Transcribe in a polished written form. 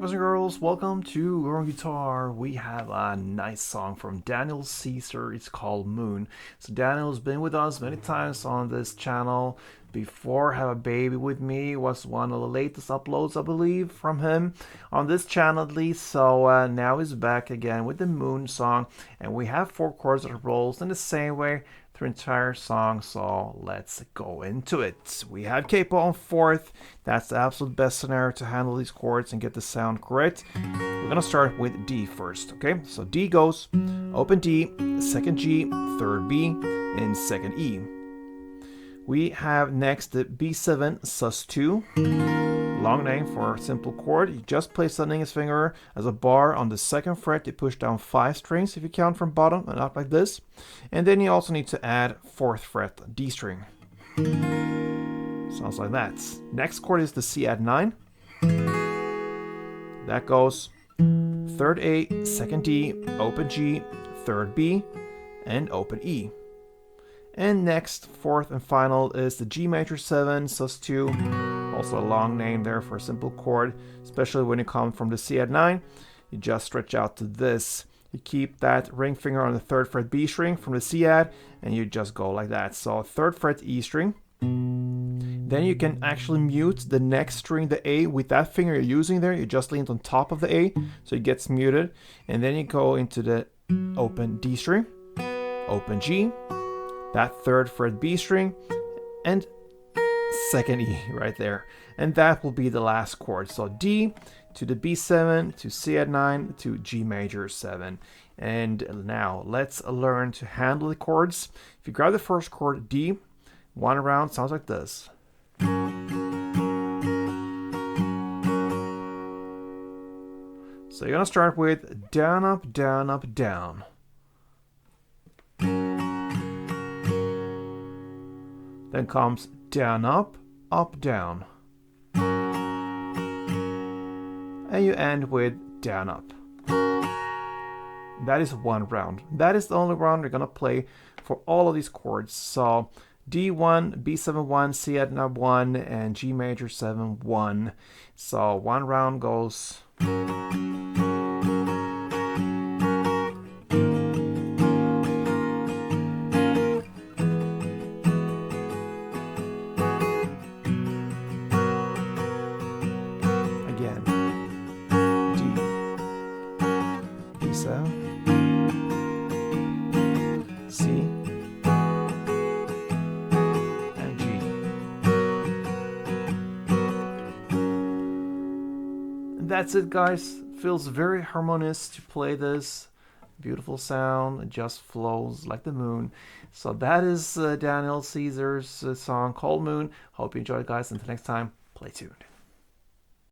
boys and girls, welcome to Learn Guitar. We have a nice song from Daniel Caesar. It's called Moon. So Daniel's been with us many times on this channel before. Have a Baby with Me was one of the latest uploads, I believe, from him on this channel at least. So now he's back again with the Moon song, and we have 4 chords that rolls in the same way through entire song. So let's go into it. We have capo on 4th. That's the absolute best scenario to handle these chords and get the sound correct. We're gonna start with D first. Okay, so D goes open D, 2nd G, 3rd B, and 2nd E. We have next the B7 sus2, long name for a simple chord. You just place the index finger as a bar on the 2nd fret. You push down 5 strings if you count from bottom and up like this. And then you also need to add 4th fret D string. Sounds like that. Next chord is the C add 9. That goes 3rd A, 2nd D, open G, 3rd B, and open E. And next, 4th and final, is the G major 7 sus2. Also a long name there for a simple chord, especially when you come from the C add 9. You just stretch out to this. You keep that ring finger on the 3rd fret B string from the C add, and you just go like that. So 3rd fret E string. Then you can actually mute the next string, the A, with that finger you're using there. You just lean on top of the A, so it gets muted. And then you go into the open D string, open G, that 3rd fret B string, and 2nd E right there. And that will be the last chord. So D to the B7 to C add 9 to G major 7. And now let's learn to handle the chords. If you grab the first chord, D, one round sounds like this. So you're gonna start with down, up, down, up, down. Then comes down, up, down. And you end with down, up. That is one round. That is the only round you're gonna play for all of these chords. So D1, B7 1, C add 1, and G major 7 1. So one round goes. Again, D, B7, C, and G. And that's it, guys. Feels very harmonious to play this. Beautiful sound. It just flows like the moon. So that is Daniel Caesar's song called Moon. Hope you enjoyed, guys. Until next time, play tuned.